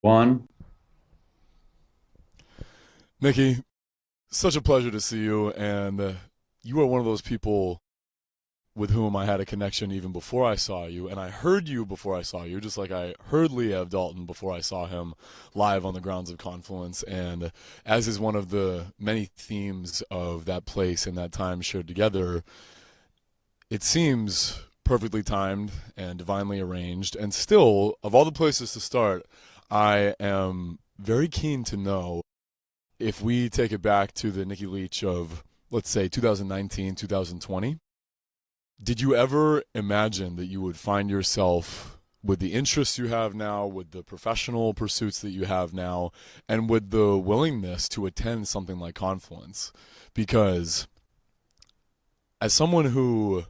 One. Nikki, such a pleasure to see you. And you are one of those people with whom I had a connection even before I saw you. And I heard you before I saw you, just like I heard Liev Dalton before I saw him live on the grounds of Confluence. And as is one of the many themes of that place and that time shared together, it seems perfectly timed and divinely arranged. And still, of all the places to start, I am very keen to know if we take it back to the Nicky Leach of, let's say, 2019, 2020, did you ever imagine that you would find yourself with the interests you have now, with the professional pursuits that you have now, and with the willingness to attend something like Confluence? Because as someone who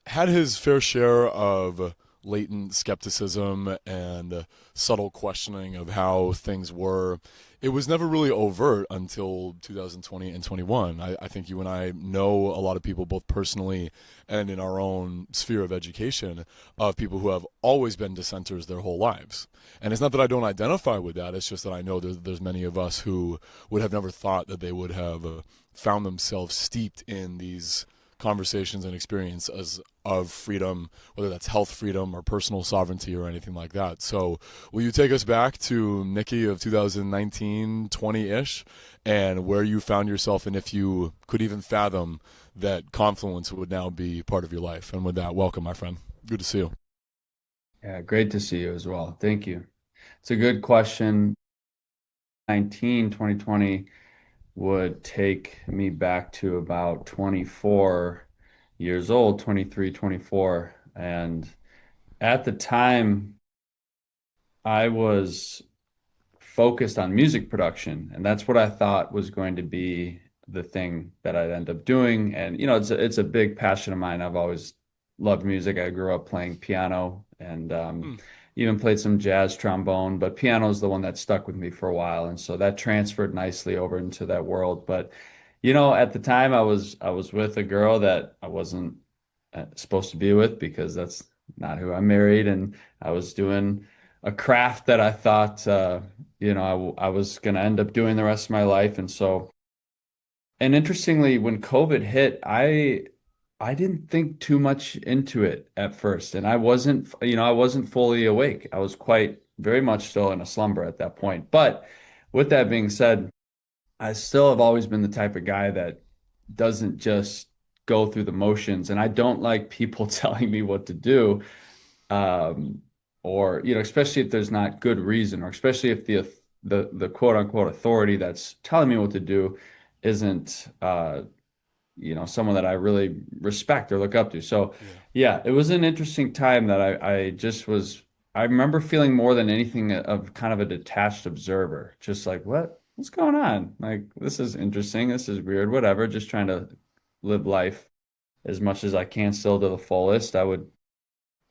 had his fair share of latent skepticism and subtle questioning of how things were. It was never really overt until 2020 and 21. I think you and I know a lot of people, both personally and in our own sphere of education, of people who have always been dissenters their whole lives. And it's not that I don't identify with that. It's just that I know there's many of us who would have never thought that they would have found themselves steeped in these conversations and experiences of freedom, whether that's health freedom or personal sovereignty or anything like that. So will you take us back to Nikki of 2019, 20-ish, and where you found yourself, and if you could even fathom that Confluence would now be part of your life? And with that, welcome, my friend. Good to see you. Yeah, great to see you as well. Thank you. It's a good question. 2020 would take me back to about 24 years old, 23, 24. And at the time, I was focused on music production, and that's what I thought was going to be the thing that I'd end up doing. And it's a big passion of mine. I've always loved music. I grew up playing piano and Mm. even played some jazz trombone, but piano is the one that stuck with me for a while, and so that transferred nicely over into that world. But at the time, I was with a girl that I wasn't supposed to be with because that's not who I married, and I was doing a craft that I thought I was going to end up doing the rest of my life. And interestingly, when COVID hit, I didn't think too much into it at first, and I wasn't fully awake. I was quite very much still in a slumber at that point. But with that being said, I still have always been the type of guy that doesn't just go through the motions, and I don't like people telling me what to do, um, or especially if there's not good reason, or especially if the quote unquote authority that's telling me what to do isn't someone that I really respect or look up to. So Yeah. yeah, it was an interesting time that I just was. I remember feeling more than anything of kind of a detached observer, just like what's going on? Like, this is interesting, this is weird, whatever, just trying to live life as much as I can still to the fullest. I would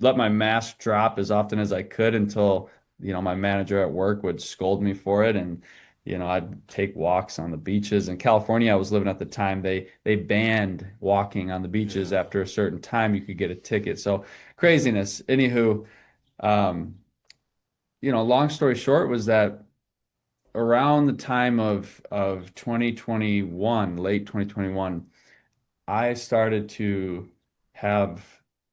let my mask drop as often as I could until, my manager at work would scold me for it. And, I'd take walks on the beaches. In California, I was living at the time, they banned walking on the beaches. Yeah. After a certain time, you could get a ticket. So craziness. Anywho, um, long story short was that around the time of 2021, late 2021, I started to have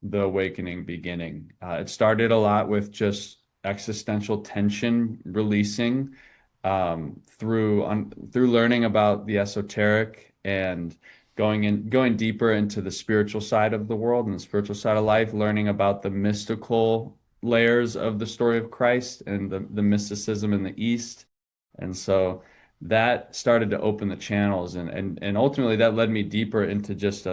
the awakening beginning. It started a lot with just existential tension releasing, through learning about the esoteric and going deeper into the spiritual side of the world and the spiritual side of life, learning about the mystical layers of the story of Christ and the mysticism in the East. And so that started to open the channels, and ultimately that led me deeper into just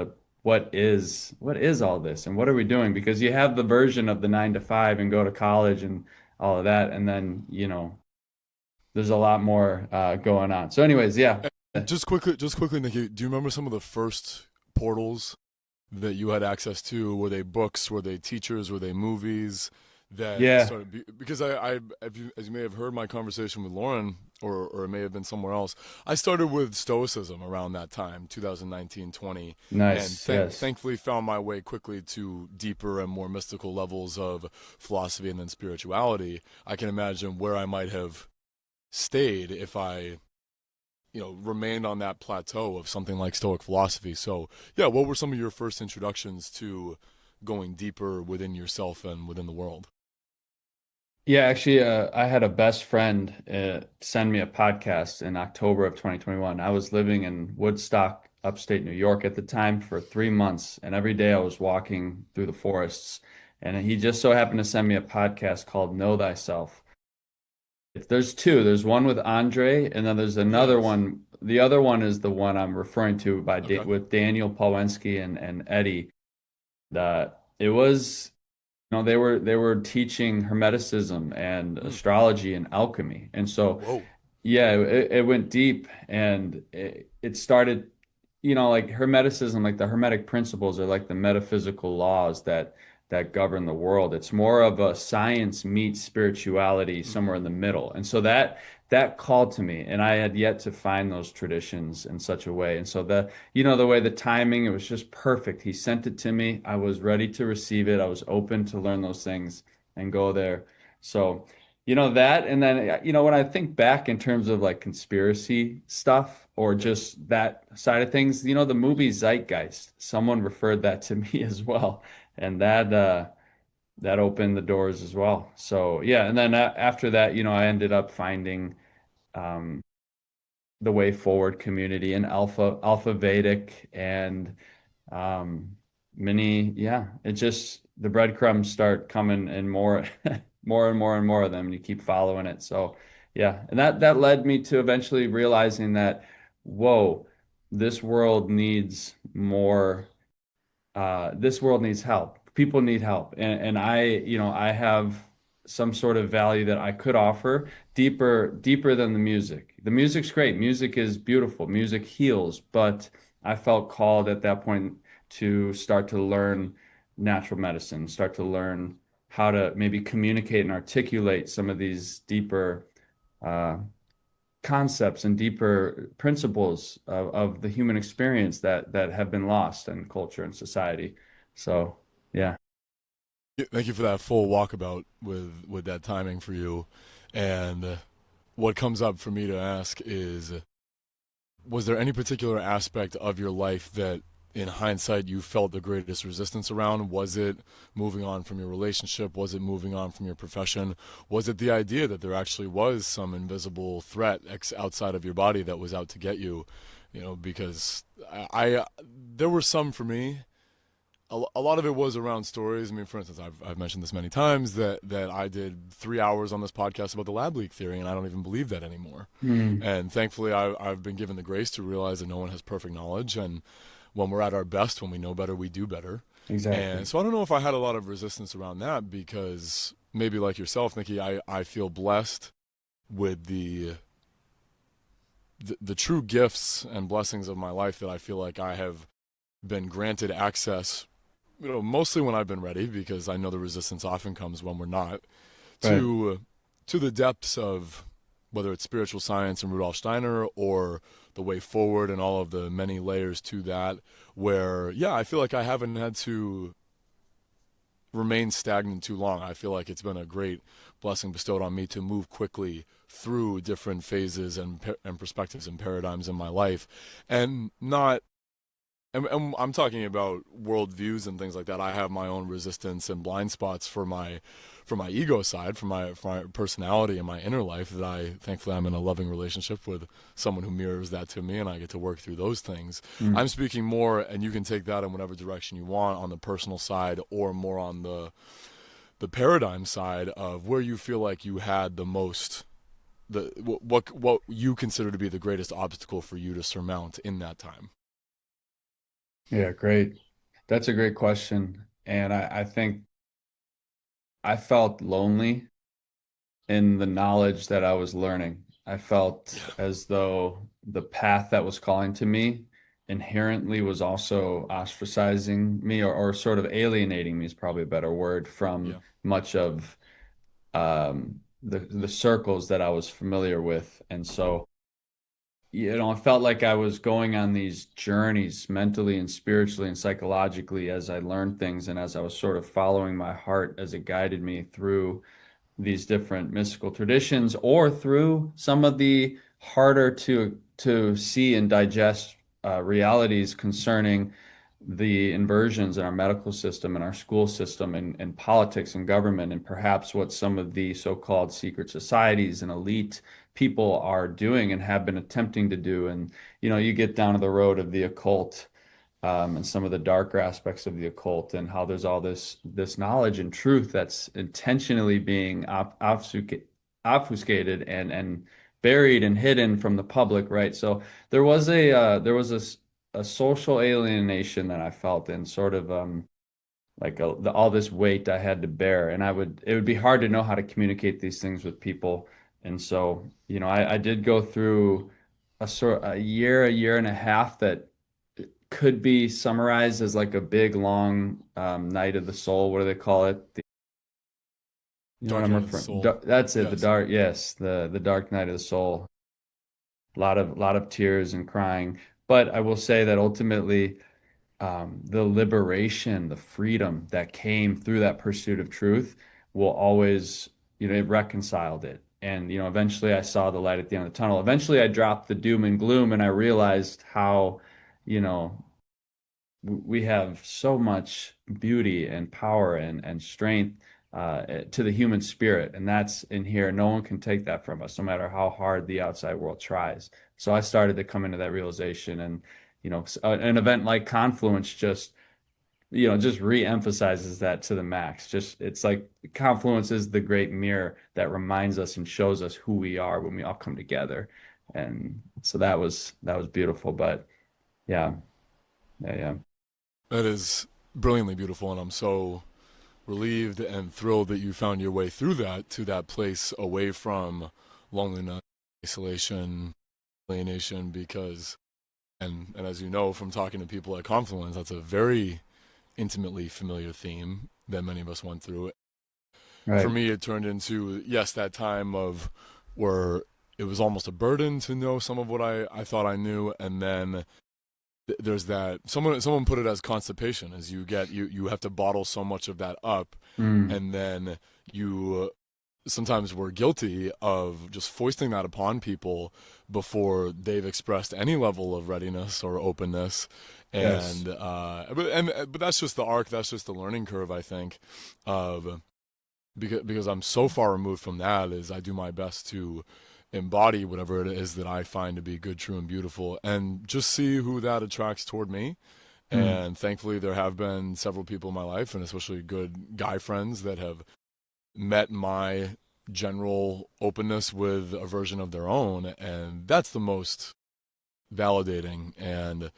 what is all this and what are we doing? Because you have the version of the 9 to 5 and go to college and all of that, and then there's a lot more going on. So anyways, yeah. And just quickly, Nikki, do you remember some of the first portals that you had access to? Were they books? Were they teachers? Were they movies that Yeah. started? Because as you may have heard my conversation with Lauren or it may have been somewhere else. I started with Stoicism around that time, 2019, 20, and Nice. Yes. thankfully found my way quickly to deeper and more mystical levels of philosophy and then spirituality. I can imagine where I might have stayed if I, remained on that plateau of something like Stoic philosophy. So, yeah, what were some of your first introductions to going deeper within yourself and within the world? Yeah, actually, I had a best friend send me a podcast in October of 2021. I was living in Woodstock, upstate New York at the time for 3 months, and every day I was walking through the forests. And he just so happened to send me a podcast called Know Thyself. There's two. There's one with Andre, and then there's another Yes. one. The other one is the one I'm referring to Okay. with Daniel Pawlenski and Eddie. It was they were teaching Hermeticism and Hmm. astrology and alchemy. And so Whoa. yeah, it went deep and it started, like Hermeticism, like the Hermetic principles are like the metaphysical laws that govern the world. It's more of a science meets spirituality somewhere Hmm. in the middle. And so that called to me, and I had yet to find those traditions in such a way. And so the way the timing, it was just perfect. He sent it to me. I was ready to receive it. I was open to learn those things and go there. So that, and then when I think back in terms of like conspiracy stuff or Yeah. just that side of things, the movie Zeitgeist, someone referred that to me as well, and that opened the doors as well. So yeah, and then after that, I ended up finding um, the Way Forward community and Alpha Vedic and um, many, yeah, it just the breadcrumbs start coming and more, more and more and more of them. And you keep following it. So, yeah, and that led me to eventually realizing that, whoa, this world needs more this world needs help. People need help. And I have some sort of value that I could offer deeper than the music. The music's great. Music is beautiful. Music heals, but I felt called at that point to start to learn natural medicine, start to learn how to maybe communicate and articulate some of these deeper uh, concepts and deeper principles of the human experience that have been lost in culture and society. So, yeah. Yeah, thank you for that full walkabout with that timing for you. And what comes up for me to ask is, was there any particular aspect of your life that, in hindsight, you felt the greatest resistance around? Was it moving on from your relationship? Was it moving on from your profession? Was it the idea that there actually was some invisible threat outside of your body that was out to get you? Because there were some for me. A lot of it was around stories. I mean, for instance, I've mentioned this many times that I did 3 hours on this podcast about the lab leak theory, and I don't even believe that anymore. Mm, And thankfully, I've been given the grace to realize that no one has perfect knowledge, and when we're at our best, when we know better, we do better. And exactly. so I don't know if I had a lot of resistance around that because maybe like yourself, Nikki, I feel blessed with the true gifts and blessings of my life that I feel like I have been granted access, mostly when I've been ready, because I know the resistance often comes when we're not, Right. to to the depths of whether it's spiritual science and Rudolf Steiner or the way forward and all of the many layers to that, where yeah, I feel like I haven't had to remain stagnant too long. I feel like it's been a great blessing bestowed on me to move quickly through different phases and perspectives and paradigms in my life, and not and I'm talking about worldviews and things like that. I have my own resistance and blind spots for my ego side, for my personality and my inner life that thankfully I'm in a loving relationship with someone who mirrors that to me, and I get to work through those things. Mm. I'm speaking more, and you can take that in whatever direction you want, on the personal side or more on the paradigm side of where you feel like you had the most what you consider to be the greatest obstacle for you to surmount in that time. Yeah, great. That's a great question. And I think I felt lonely in the knowledge that I was learning. I felt Yeah. as though the path that was calling to me inherently was also ostracizing me or sort of alienating me is probably a better word from Yeah. much of the circles that I was familiar with. And so, I felt like I was going on these journeys mentally and spiritually and psychologically as I learned things and as I was sort of following my heart as it guided me through these different mystical traditions or through some of the harder to see and digest realities concerning the inversions in our medical system and our school system and politics and government and perhaps what some of the so-called secret societies and elite people are doing and have been attempting to do. And you get down to the road of the occult, and some of the darker aspects of the occult and how there's all this knowledge and truth that's intentionally being obfuscated and buried and hidden from the public, right? So there was a social alienation that I felt and sort of like all this weight I had to bear, and it would be hard to know how to communicate these things with people. And so, I did go through a year and a half that could be summarized as like a big long night of the soul. What do they call it? You know what Dark I'm Night of the referring? Soul. That's it. Yes. Yes, the dark night of the soul. A lot of tears and crying. But I will say that ultimately, the liberation, the freedom that came through that pursuit of truth will always, it reconciled it. And, eventually I saw the light at the end of the tunnel. Eventually I dropped the doom and gloom and I realized how, you know, we have so much beauty and power and strength to the human spirit, and that's in here. No one can take that from us, no matter how hard the outside world tries. So I started to come into that realization, and an event like Confluence just re-emphasizes that to the max. Just it's like Confluence is the great mirror that reminds us and shows us who we are when we all come together, and so that was beautiful. But yeah, yeah, yeah. That is brilliantly beautiful, and I'm so relieved and thrilled that you found your way through that to that place away from loneliness, isolation, alienation, because and as you know from talking to people at Confluence, that's a very intimately familiar theme that many of us went through. For Right. me, it turned into, yes, that time of where it was almost a burden to know some of what I thought I knew, and then there's that someone put it as constipation, as you have to bottle so much of that up, Mm. and then you sometimes we're guilty of just foisting that upon people before they've expressed any level of readiness or openness. Yes. But that's just the arc, that's just the learning curve, I think, of because I'm so far removed from that, is I do my best to embody whatever it is that I find to be good, true, and beautiful, and just see who that attracts toward me. Mm. And thankfully, there have been several people in my life, and especially good guy friends, that have met my general openness with a version of their own, and that's the most validating and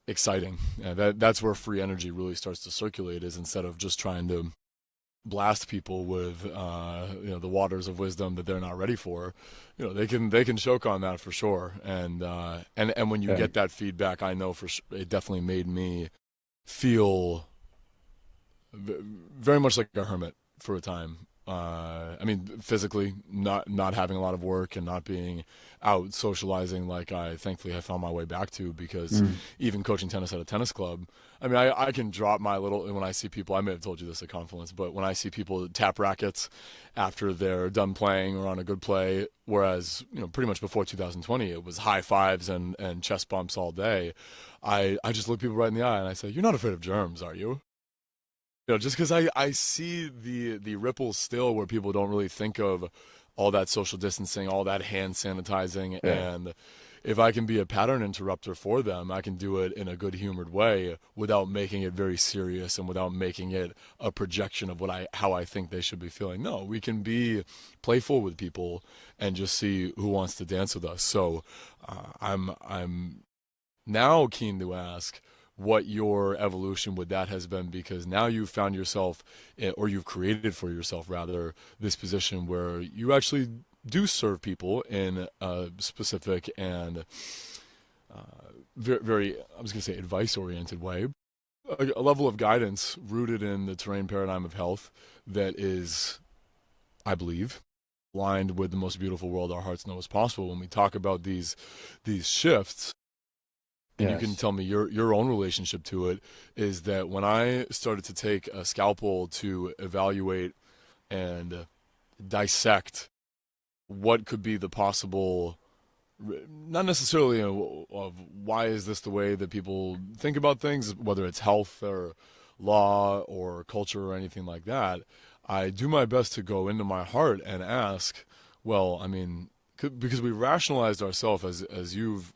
exciting. And that's where free energy really starts to circulate, is instead of just trying to blast people with the waters of wisdom that they're not ready for. They can choke on that for sure. And when you Okay. get that feedback, I know for sure it definitely made me feel very much like a hermit for a time. I mean, physically, not having a lot of work and not being out socializing like I thankfully have found my way back to, because Mm. even coaching tennis at a tennis club, I mean, I can drop my little, when I see people, I may have told you this at Confluence, but when I see people tap rackets after they're done playing or on a good play, whereas, pretty much before 2020, it was high fives and chest bumps all day, I just look people right in the eye and I say, "You're not afraid of germs, are you?" Just because I see the ripples still where people don't really think of all that social distancing, all that hand sanitizing, Yeah. and if I can be a pattern interrupter for them, I can do it in a good humored way without making it very serious and without making it a projection of how I think they should be feeling. No, we can be playful with people and just see who wants to dance with us. So I'm now keen to ask what your evolution with that has been, because now you've found yourself, or you've created for yourself rather, this position where you actually do serve people in a specific and very, very, I was going to say, advice oriented way, a level of guidance rooted in the terrain paradigm of health that is I believe, aligned with the most beautiful world our hearts know is possible. When we talk about these shifts, and you can Yes. tell me your own relationship to it, is that when I started to take a scalpel to evaluate and dissect what could be the possible, not necessarily of why is this the way that people think about things, whether it's health or law or culture or anything like that. I do my best to go into my heart and ask, well, I mean, because we rationalized ourselves, as you've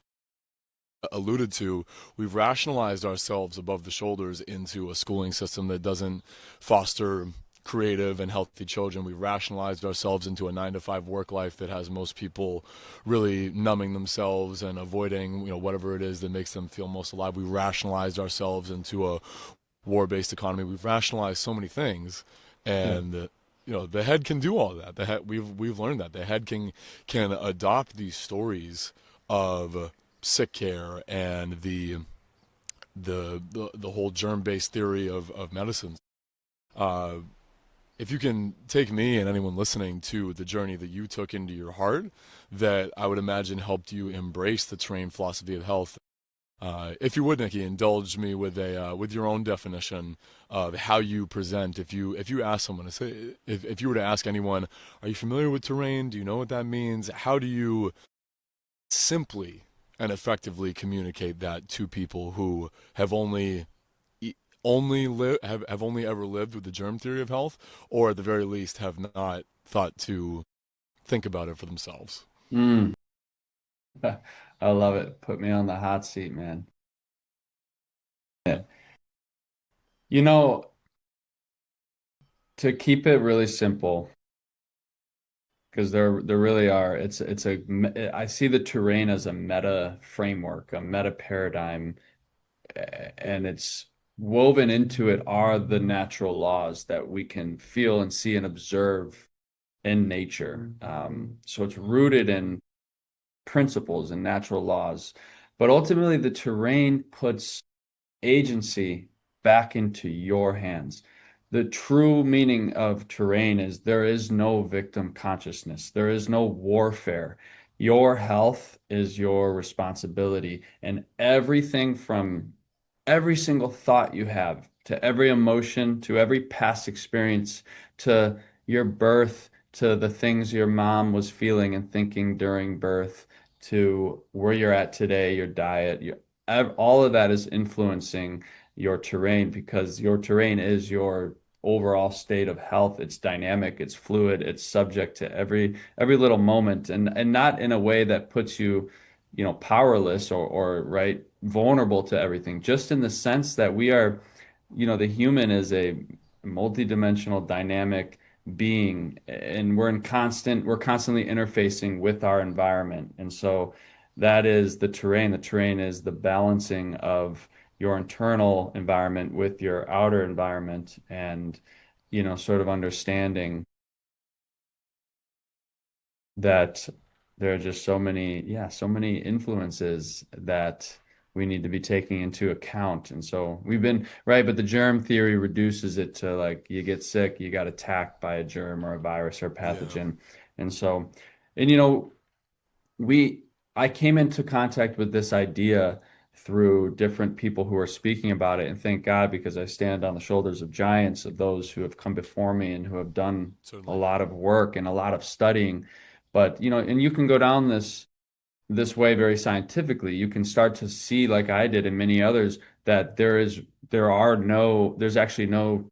alluded to, we've rationalized ourselves above the shoulders into a schooling system that doesn't foster creative and healthy children. We rationalized ourselves into a 9 to 5 work life that has most people really numbing themselves and avoiding, whatever it is that makes them feel most alive. We rationalized ourselves into a war-based economy. We've rationalized so many things, Yeah. and the head can do all that. The head, we've learned that the head can adopt these stories of sick care and the whole germ-based theory of medicine. Uh, if you can take me and anyone listening to the journey that you took into your heart, that I would imagine helped you embrace the trained philosophy of health. If you would, Nikki, indulge me with a with your own definition of how you present. If you ask someone to say, if you were to ask anyone, are you familiar with terrain? Do you know what that means? How do you simply and effectively communicate that to people who have have only ever lived with the germ theory of health, or at the very least have not thought to think about it for themselves? Mm. I love it. Put me on the hot seat, man. Yeah. You know, to keep it really simple, because there really are. I see the terrain as a meta framework, a meta paradigm, and it's woven into it are the natural laws that we can feel and see and observe in nature. So it's rooted in principles and natural laws, but ultimately the terrain puts agency back into your hands. The true meaning of terrain is there is no victim consciousness, there is no warfare. Your health is your responsibility, and everything from every single thought you have to every emotion to every past experience to your birth to the things your mom was feeling and thinking during birth to where you're at today, your diet, all of that is influencing your terrain because your terrain is your overall state of health. It's dynamic, it's fluid, it's subject to every little moment and not in a way that puts you, powerless or right vulnerable to everything, just in the sense that we are, the human is a multidimensional dynamic being and we're constantly interfacing with our environment. And so that is the terrain. The terrain is the balancing of your internal environment with your outer environment and, sort of understanding that there are just so many influences that we need to be taking into account. And so we've been right, but the germ theory reduces it to like you get sick, you got attacked by a germ or a virus or a Yeah, pathogen. And so, and we I came into contact with this idea through different people who are speaking about it, and thank God because I stand on the shoulders of giants of those who have come before me and who have done a certainly. lot of work and a lot of studying. But and you can go down this way very scientifically. You can start to see, like I did and many others, that there's actually no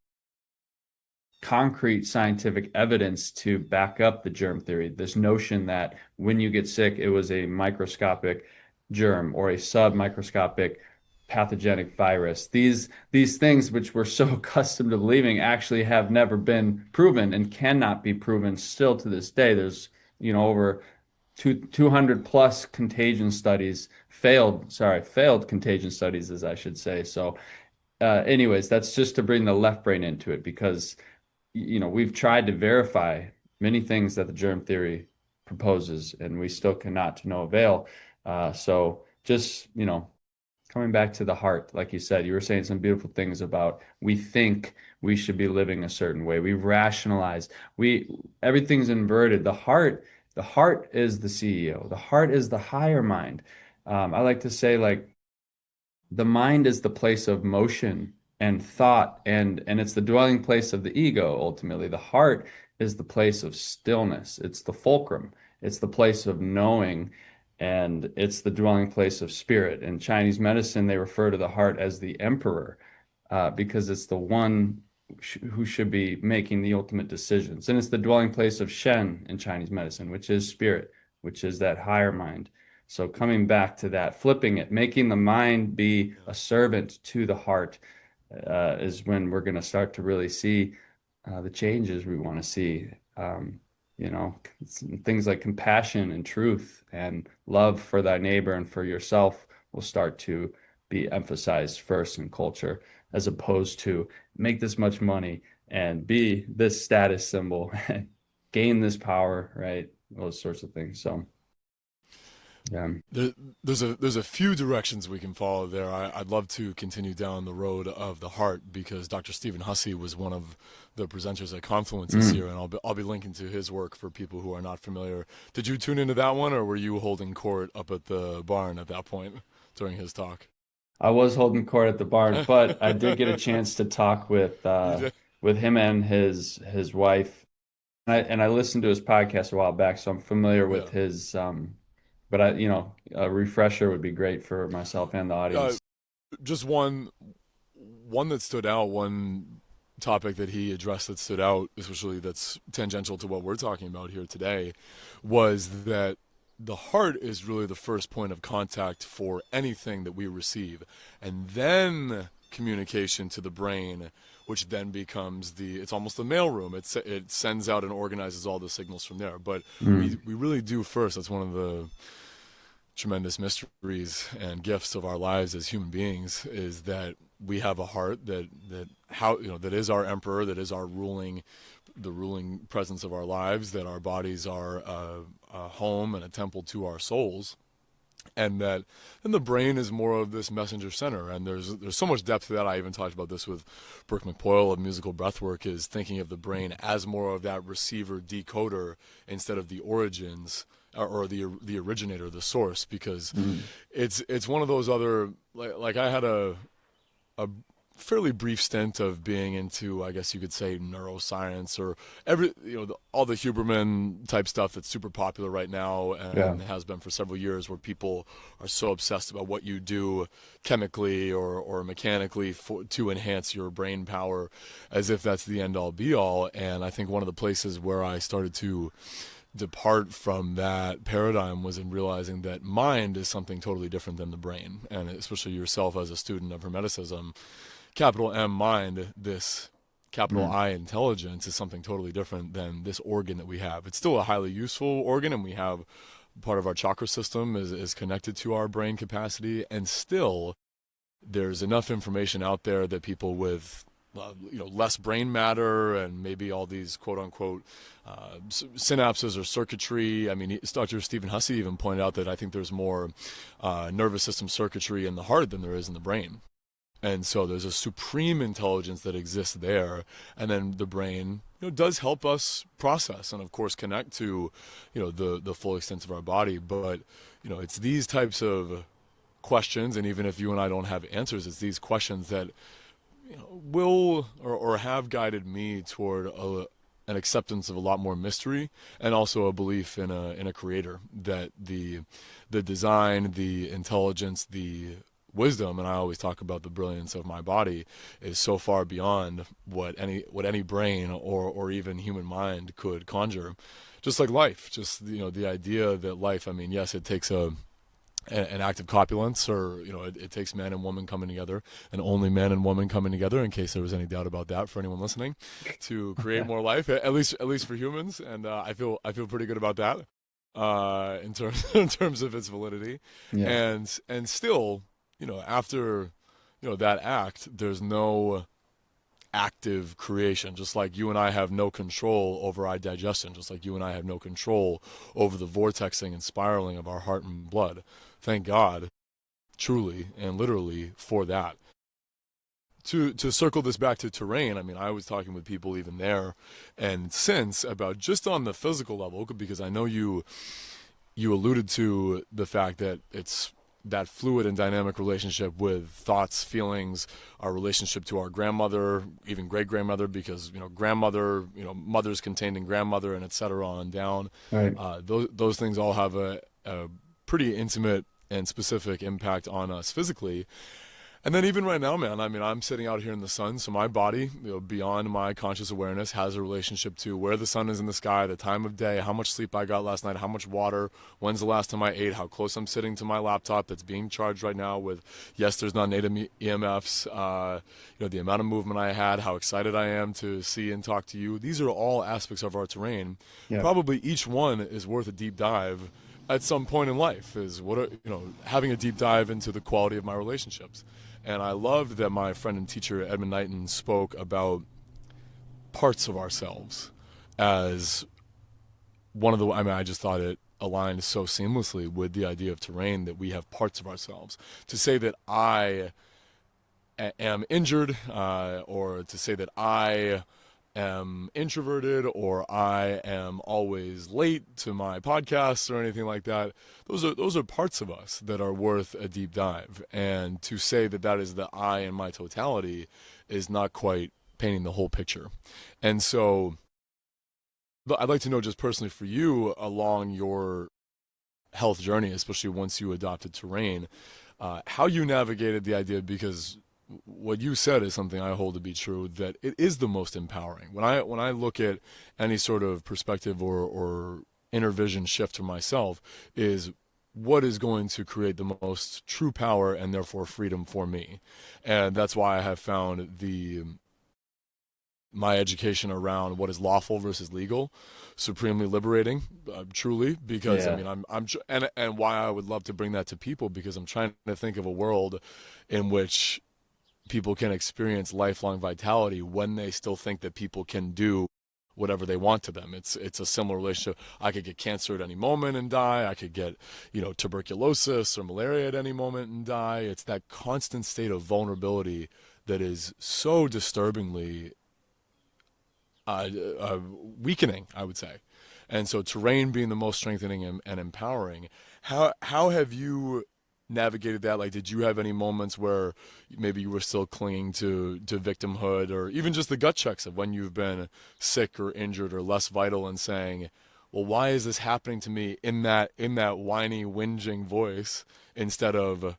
concrete scientific evidence to back up the germ theory. This notion that when you get sick, it was a microscopic germ or a submicroscopic pathogenic virus. These things which we're so accustomed to believing actually have never been proven and cannot be proven still to this day. There's, over 200 plus contagion studies, failed contagion studies, as I should say. So, anyways, that's just to bring the left brain into it because we've tried to verify many things that the germ theory proposes, and we still cannot to no avail. So just, coming back to the heart, like you said, you were saying some beautiful things about we think we should be living a certain way. We rationalize. We everything's inverted. The heart is the CEO. The heart is the higher mind. I like to say like the mind is the place of motion and thought and it's the dwelling place of the ego ultimately. The heart is the place of stillness. It's the fulcrum. It's the place of knowing and it's the dwelling place of spirit. In Chinese medicine, they refer to the heart as the emperor because it's the one who should be making the ultimate decisions. And it's the dwelling place of Shen in Chinese medicine, which is spirit, which is that higher mind. So coming back to that, flipping it, making the mind be Yeah. a servant to the heart is when we're going to start to really see the changes we want to see. You know, things like compassion and truth and love for thy neighbor and for yourself will start to be emphasized first in culture, as opposed to make this much money and be this status symbol, gain this power, right? Those sorts of things. So, yeah. There, there's a few directions we can follow there. I'd love to continue down the road of the heart because Dr. Stephen Hussey was one of the presenters at Confluence this year, Mm. and I'll be linking to his work for people who are not familiar. Did you tune into that one, or were you holding court up at the barn at that point during his talk? I was holding court at the barn, but I did get a chance to talk You did. with him and his wife. And I listened to his podcast a while back, so I'm familiar with Yeah. his but I, you know, a refresher would be great for myself and the Uh, audience. just one that stood out, one topic that he addressed that stood out, especially that's tangential to what we're talking about here today, was that the heart is really the first point of contact for anything that we receive, and then communication to the brain, which then becomes it's almost the mailroom. It sends out and organizes all the signals from there. But Mm. we really do first. That's one of the tremendous mysteries and gifts of our lives as human beings is that we have a heart that is our emperor, that is our ruling presence of our lives, that our bodies are a home and a temple to our souls, and the brain is more of this messenger center. And there's so much depth to that. I even talked about this with Brooke McPoyle of musical breathwork, is thinking of the brain as more of that receiver decoder instead of the origins or the originator, the source, because Mm. it's one of those other, like I had a fairly brief stint of being into, I guess you could say, neuroscience or all the Huberman type stuff that's super popular right now Yeah. and has been for several years, where people are so obsessed about what you do chemically or mechanically to enhance your brain power, as if that's the end all be all. And I think one of the places where I started to depart from that paradigm was in realizing that mind is something totally different than the brain, and especially yourself as a student of Hermeticism, capital M mind, this capital Mm. I intelligence, is something totally different than this organ that we have. It's still a highly useful organ, and we have part of our chakra system is connected to our brain capacity, and still there's enough information out there that people with less brain matter and maybe all these quote unquote synapses or circuitry. I mean, Dr. Stephen Hussey even pointed out that I think there's more nervous system circuitry in the heart than there is in the brain. And so there's a supreme intelligence that exists there, and then the brain, does help us process and, of course, connect to, the full extent of our body. But it's these types of questions, and even if you and I don't have answers, it's these questions that will or have guided me toward an acceptance of a lot more mystery, and also a belief in a creator, that the design, the intelligence, the wisdom, and I always talk about the brilliance of my body, is so far beyond what any brain or even human mind could conjure. Just like life, just the idea that life, I mean, yes, it takes an act of copulence, or it takes man and woman coming together, and only man and woman coming together, in case there was any doubt about that for anyone listening, to create more life, at least for humans. And I feel pretty good about that, in terms in terms of its validity. Yeah. And still, after that act, there's no active creation. Just like you and I have no control over our digestion, just like you and I have no control over the vortexing and spiraling of our heart and blood. Thank God truly and literally for that. To circle this back to terrain, I mean, I was talking with people even there and since about just on the physical level, because I know you alluded to the fact that it's that fluid and dynamic relationship with thoughts, feelings, our relationship to our grandmother, even great grandmother, because grandmother, mothers contained in grandmother, and et cetera on down. Right. Those things all have a pretty intimate and specific impact on us physically. And then even right now, man, I mean, I'm sitting out here in the sun, so my body, beyond my conscious awareness, has a relationship to where the sun is in the sky, the time of day, how much sleep I got last night, how much water, when's the last time I ate, how close I'm sitting to my laptop that's being charged right now with, yes, there's non-native EMFs, the amount of movement I had, how excited I am to see and talk to you. These are all aspects of our terrain. Yeah. Probably each one is worth a deep dive at some point in life. Is having a deep dive into the quality of my relationships. And I loved that my friend and teacher Edmund Knighton spoke about parts of ourselves as one of the. I mean, I just thought it aligned so seamlessly with the idea of terrain that we have parts of ourselves. To say that I am injured, or to say that I am introverted, or I am always late to my podcasts or anything like that. Those are parts of us that are worth a deep dive. And to say that that is the I in my totality is not quite painting the whole picture. And so I'd like to know, just personally for you, along your health journey, especially once you adopted terrain, how you navigated the idea, because what you said is something I hold to be true, that it is the most empowering. When I look at any sort of perspective or inner vision shift for myself, is what is going to create the most true power and therefore freedom for me. And that's why I have found the my education around what is lawful versus legal supremely liberating, truly, because I Yeah. mean and why I would love to bring that to people, because I'm trying to think of a world in which people can experience lifelong vitality when they still think that people can do whatever they want to them. It's a similar relationship. I could get cancer at any moment and die. I could get, tuberculosis or malaria at any moment and die. It's that constant state of vulnerability that is so disturbingly uh, uh, weakening, I would say. And so terrain being the most strengthening and empowering. How have you navigated that? Like, did you have any moments where maybe you were still clinging to victimhood, or even just the gut checks of when you've been sick or injured or less vital, and saying, well, why is this happening to me, in that whiny, whinging voice, instead of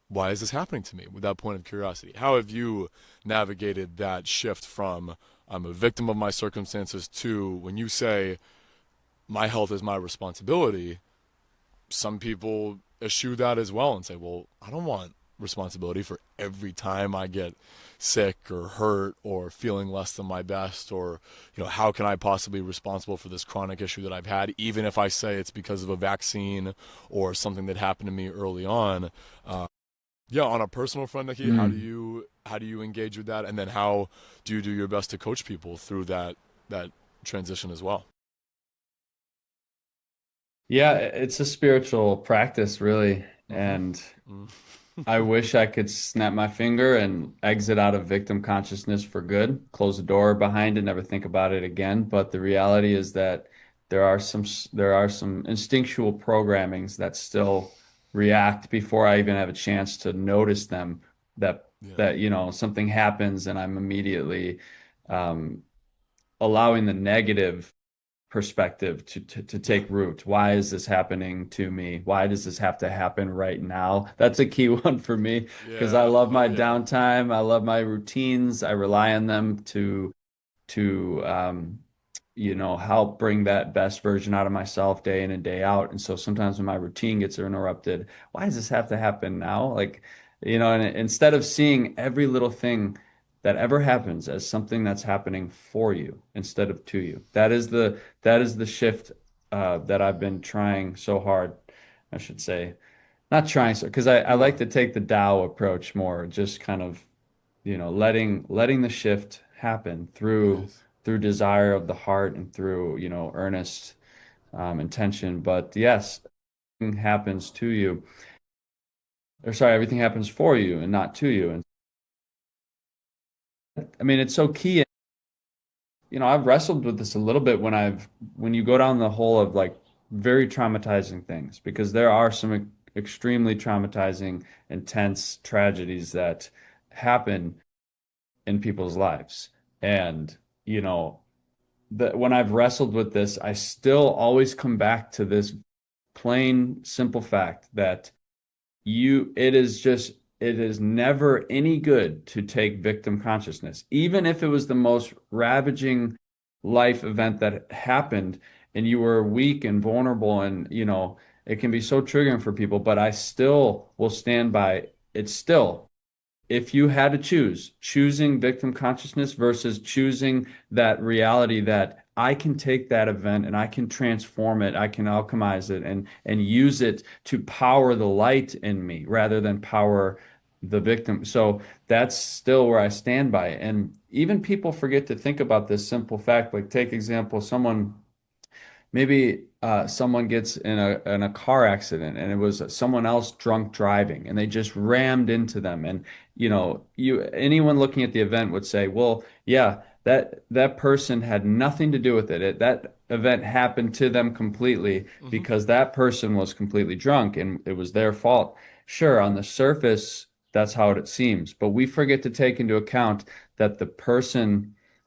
why is this happening to me, with that point of curiosity? How have you navigated that shift from I'm a victim of my circumstances to when you say my health is my responsibility? Some people eschew that as well and say, well, I don't want responsibility for every time I get sick or hurt or feeling less than my best, or how can I possibly be responsible for this chronic issue that I've had, even if I say it's because of a vaccine or something that happened to me early on. Yeah, on a personal front, Nikki, Mm. how do you engage with that, and then how do you do your best to coach people through that transition as well? Yeah, it's a spiritual practice, really. Mm-hmm. And Mm. I wish I could snap my finger and exit out of victim consciousness for good, close the door behind it, never think about it again. But the reality is that there are some instinctual programmings that still react before I even have a chance to notice them. That Yeah. that something happens and I'm immediately um, allowing the negative perspective to Yeah. take root. Why is this happening to me? Why does this have to happen right now? That's a key one for me because I Yeah. love Oh my yeah. downtime. I love my routines. I rely on them to help bring that best version out of myself day in and day out. And so sometimes when my routine gets interrupted, why does this have to happen now? And instead of seeing every little thing that ever happens as something that's happening for you instead of to you. That is the shift that I've been trying so hard, I should say. Not trying so because I You like are. to take the Tao approach more, just kind of letting the shift happen through Nice. through desire of the heart and through earnest intention. But yes, it happens to you. or sorry, everything happens for you and not to you. And I mean, it's so key. I've wrestled with this a little bit when you go down the hole of like very traumatizing things, because there are some extremely traumatizing, intense tragedies that happen in people's lives. And, you know, when I've wrestled with this, I still always come back to this plain, simple fact that it is never any good to take victim consciousness. Even if it was the most ravaging life event that happened and you were weak and vulnerable, and it can be so triggering for people, but I still will stand by it. Still, if you had to choosing victim consciousness versus choosing that reality that I can take that event and I can transform it, I can alchemize it and use it to power the light in me rather than power the victim. So that's still where I stand by. And even people forget to think about this simple fact. Like, take example, maybe someone gets in a car accident and it was someone else drunk driving and they just rammed into them. And anyone looking at the event would say, well, yeah, that person had nothing to do with it. That event happened to them completely Hmm. because that person was completely drunk and it was their fault. Sure, on the surface, that's how it seems, but we forget to take into account that the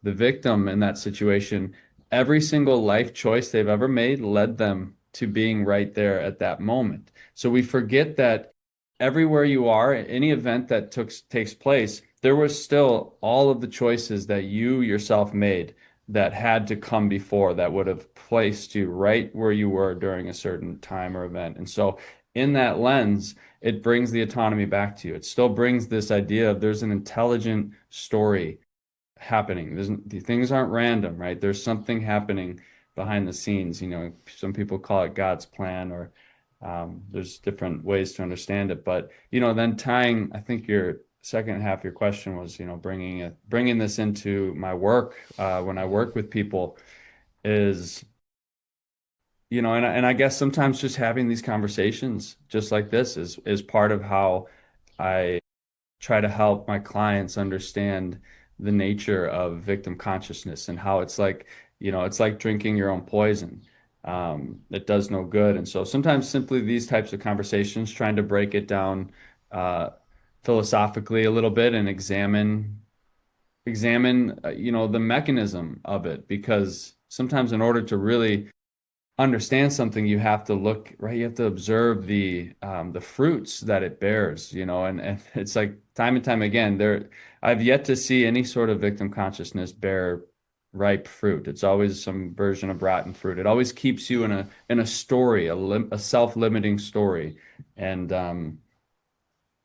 victim in that situation, every single life choice they've ever made led them to being right there at that moment. So we forget that everywhere you are, any event that takes place, there was still all of the choices that you yourself made that had to come before that would have placed you right where you were during a certain time or event. And so in that lens, it brings the autonomy back to you. It still brings this idea of there's an intelligent story happening. The things aren't random, right? There's something happening behind the scenes. Some people call it God's plan, or there's different ways to understand it. But then tying, I think your second half of your question was, bringing this into my work when I Hmm. work with people is, and I guess sometimes just having these conversations just like this is part of how I try to help my clients understand the nature of victim consciousness and how it's like drinking your own poison. It does no good. And so sometimes simply these types of conversations, trying to break it down uh, philosophically a little bit and examine the mechanism of it, because sometimes in order to really understand something, you have to look, right? You have to observe the fruits that it bears, and it's like time and time again, I've yet to see any sort of victim consciousness bear ripe fruit. It's always some version of rotten fruit. It always keeps you in Yeah. a story, a self-limiting story. And um,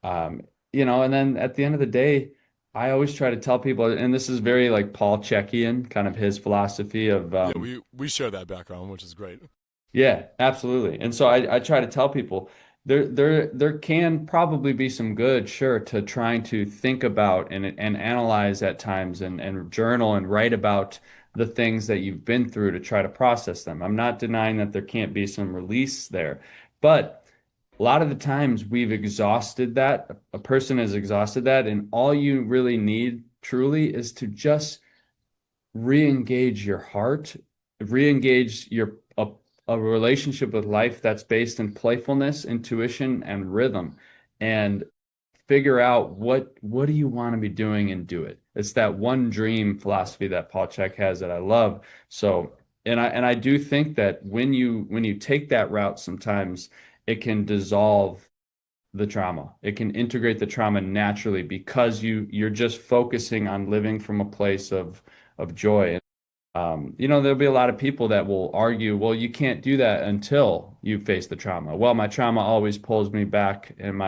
and then at the end of the day, I always try to tell people, and this is very like Paul Checkian, kind of his philosophy of Yeah, we share that background, which is great. yeah, absolutely. And so I try to tell people there can probably be some good, sure, to trying to think about and analyze at times and journal and write about the things that you've been through to try to process them. I'm not denying that there can't be some release there, but a lot of the times we've exhausted that. A person has exhausted that, and all you really need truly is to just re-engage your heart, re-engage a relationship with life that's based in playfulness, intuition, and rhythm, and figure out what do you want to be doing and do it. It's that one dream philosophy that Paul Chek has that I love. So, and I do think that when you take that route, sometimes it can dissolve the trauma. It can integrate the trauma naturally because you're just focusing on living from a place of joy. There'll be a lot of people that will argue, well, you can't do that until you face the trauma. Well, my trauma always pulls me back, and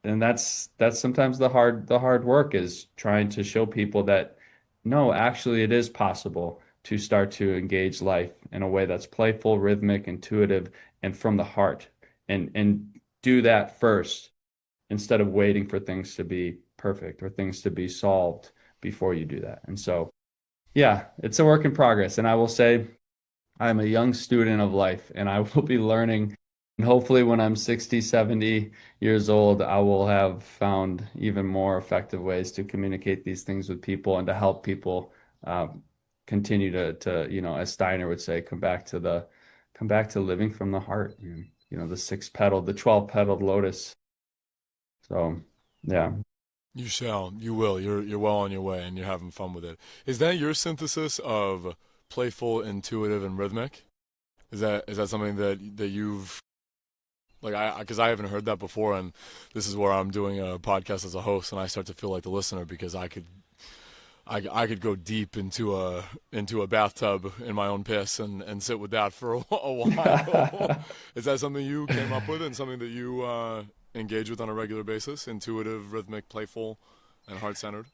and that's sometimes the hard work is trying to show people that no, actually, it is possible to start to engage life in a way that's playful, rhythmic, intuitive, and from the heart, and do that first instead of waiting for things to be perfect or things to be solved before you do that. And so. Yeah, it's a work in progress. And I will say I'm a young student of life and I will be learning And hopefully when I'm 60, 70 years old, I will have found even more effective ways to communicate these things with people and to help people um, continue as Steiner would say, come back to living from the heart. The six petaled, the 12 petaled lotus. So, yeah. You shall. You will. You're well on your way, and you're having fun with it. Is that your synthesis of playful, intuitive, and rhythmic? Is that something that you've like I because I haven't heard that before, and this is where I'm doing a podcast as a host, and I start to feel like the listener because I could go deep into a bathtub in my own piss and sit with that for a while. Is that something you came up with and something that you engage with on a regular basis? Intuitive, rhythmic, playful, and heart centered.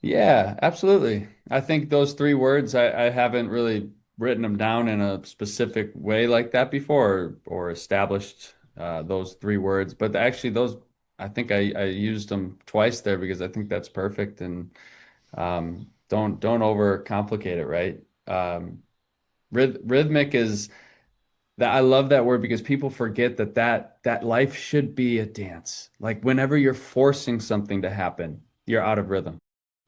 Yeah, absolutely. I think those three words, I haven't really written them down in a specific way like that before or established those three words. But actually, I think I used them twice there because I think that's perfect. And don't overcomplicate it, right? Rhythmic is that I love that word because people forget that life should be a dance. Like whenever you're forcing something to happen, you're out of rhythm.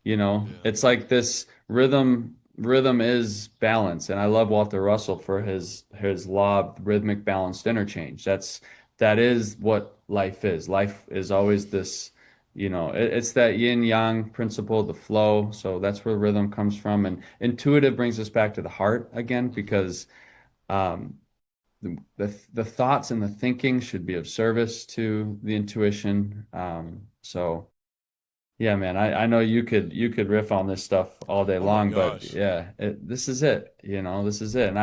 Yeah. It's like this rhythm is balance. And I love Walter Russell for his law of rhythmic balanced interchange. That is what life is. Life is always this, it's that yin yang principle, the flow. So that's where rhythm comes from. And intuitive brings us back to the heart again because um the thoughts and the thinking should be of service to the intuition. So yeah, man, I know you could riff on this stuff all day Oh my long, but gosh. yeah, this is it, this is it. And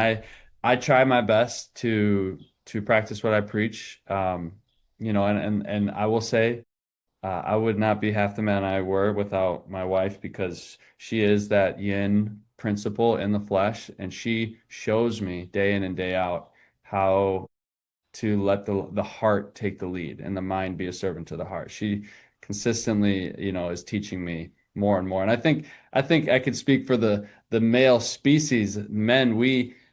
I try my best to practice what I preach. And I will say I would not be half the man I were without my wife because she is that yin principle in the flesh, and she shows me day in and day out how to let the heart take the lead and the mind be a servant to the heart. She consistently, is teaching me more and more. And I think I could speak for the male species, men,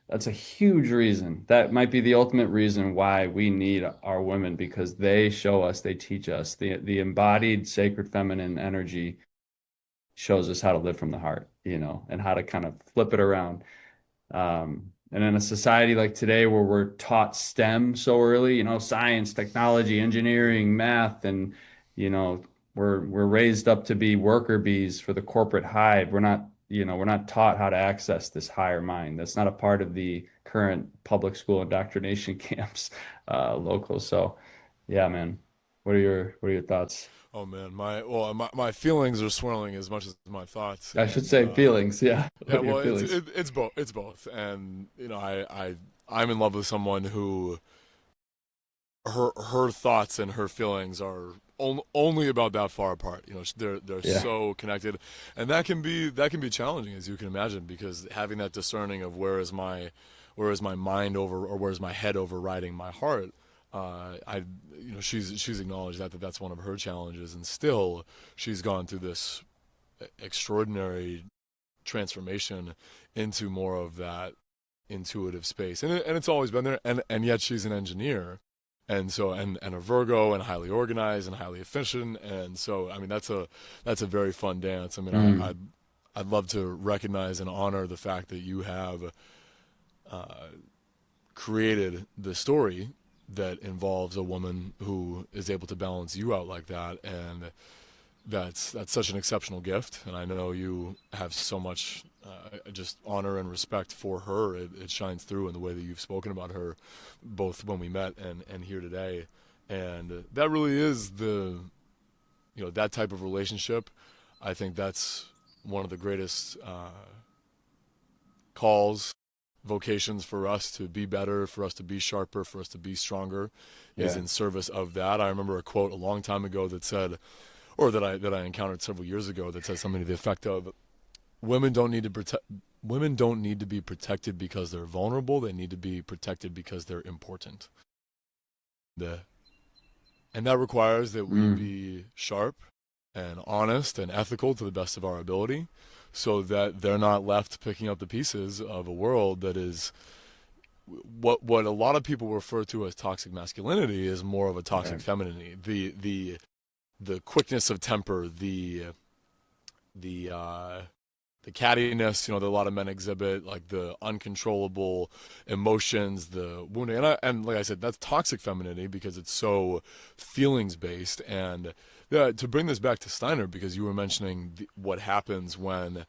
that's a huge reason. That might be the ultimate reason why we need our women because they show us, they teach us. The embodied sacred feminine energy shows us how to live from the heart, and how to kind of flip it around. And in a society like today where we're taught STEM so early, science, technology, engineering, math, and you know, we're raised up to be worker bees for the corporate hive. We're not taught how to access this higher mind. That's not a part of the current public school indoctrination camps, local. So, yeah, man. What are your thoughts? Oh man, my feelings are swirling as much as my thoughts, I should and say feelings. Yeah. yeah, What are your well, feelings? it's both, and I'm in love with someone who her thoughts and her feelings are only about that far apart. They're Yeah. so connected, and that can be challenging as you can imagine because having that discerning of where is my mind over or where's my head overriding my heart. I she's acknowledged that's one of her challenges, and still she's gone through this extraordinary transformation into more of that intuitive space, and it's always been there, and yet she's an engineer, and so and a Virgo and highly organized and highly efficient, and so I mean that's a very fun dance. I mean Mm. I'd love to recognize and honor the fact that you have uh, created the story that involves a woman who is able to balance you out like that, and that's such an exceptional gift, and I know you have so much just honor and respect for her. It shines through in the way that you've spoken about her, both when we met and here today, and that really is that type of relationship. I think that's one of the greatest calls, vocations for us to be better, for us to be sharper, for us to be stronger, is Yeah. in service of that. I remember a quote a long time ago that said, or that I encountered several years ago, that said something to the effect of women don't need to protect women don't need to be protected because they're vulnerable. They need to be protected because they're important. The, and that requires that we Mm. be sharp and honest and ethical to the best of our ability so that they're not left picking up the pieces of a world that is what a lot of people refer to as toxic masculinity is more of a toxic Right. femininity. The quickness of temper, the the cattiness, that a lot of men exhibit, like the uncontrollable emotions, the wounding, and like I said, that's toxic femininity because it's so feelings based. And to bring this back to Steiner, because you were mentioning what happens when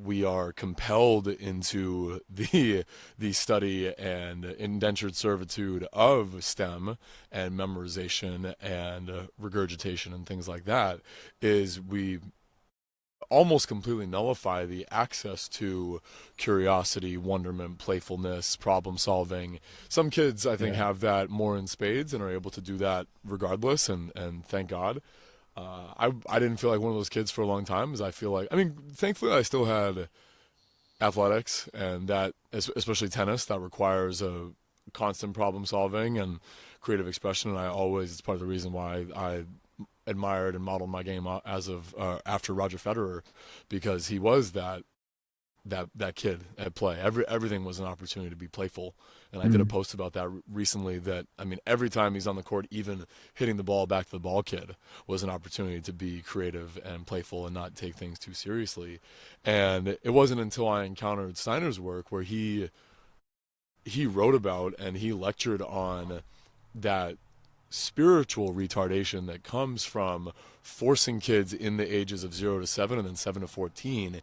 we are compelled into the study and indentured servitude of STEM and memorization and regurgitation and things like that, is we almost completely nullify the access to curiosity, wonderment, playfulness, problem solving. Some kids, I think, Yeah. have that more in spades and are able to do that regardless, and thank God. I didn't feel like one of those kids for a long time, as I feel like, I mean, thankfully I still had athletics, and that, especially tennis, that requires a constant problem solving and creative expression. And it's part of the reason why I admired and modeled my game as of after Roger Federer, because he was that kid at play. Everything was an opportunity to be playful. And I did a Mm. post about that recently, that I mean, every time he's on the court, even hitting the ball back to the ball kid was an opportunity to be creative and playful and not take things too seriously. And it wasn't until I encountered Steiner's work where he wrote about and he lectured on that spiritual retardation that comes from forcing kids in the ages of 0 to 7 and then 7 to 14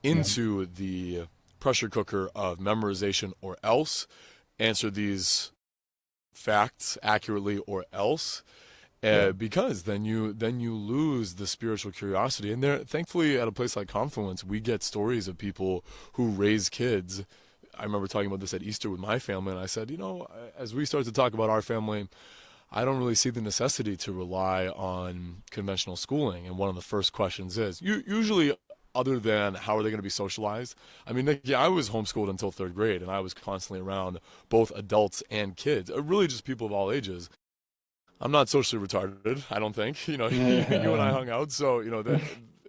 Yeah. into the pressure cooker of memorization or else, answer these facts accurately or else, Yeah. because then you lose the spiritual curiosity. And there, thankfully, at a place like Confluence, we get stories of people who raise kids. I remember talking about this at Easter with my family, and I said, as we start to talk about our family, I don't really see the necessity to rely on conventional schooling. And one of the first questions is, usually, other than how are they going to be socialized? I mean, Nikki, I was homeschooled until third grade, and I was constantly around both adults and kids, really just people of all ages. I'm not socially retarded, I don't think. You and I Yeah. hung out, so that,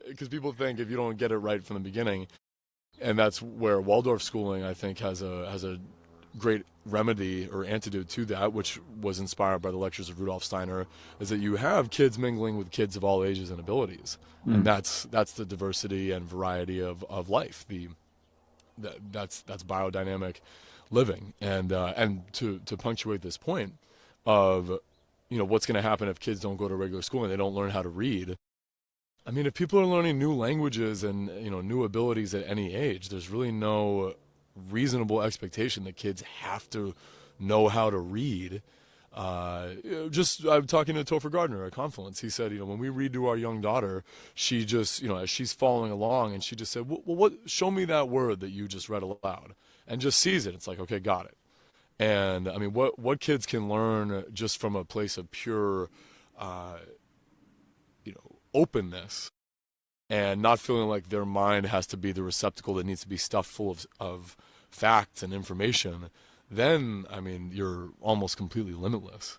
because people think if you don't get it right from the beginning, and that's where Waldorf schooling, I think, has a great remedy or antidote to that, which was inspired by the lectures of Rudolf Steiner, is that you have kids mingling with kids of all ages and abilities, and Mm. that's the diversity and variety of life. That's biodynamic living, and to punctuate this point of what's going to happen if kids don't go to regular school and they don't learn how to read. I mean, if people are learning new languages and new abilities at any age, there's really no reasonable expectation that kids have to know how to read. I'm talking to Topher Gardner at Confluence. He said, when we read to our young daughter, she just, as she's following along, and she just said, well, what? Show me that word that you just read aloud, and just sees it. It's like, okay, got it. And I mean, what kids can learn just from a place of pure, uh, openness, and not feeling like their mind has to be the receptacle that needs to be stuffed full of facts and information, then I mean you're almost completely limitless.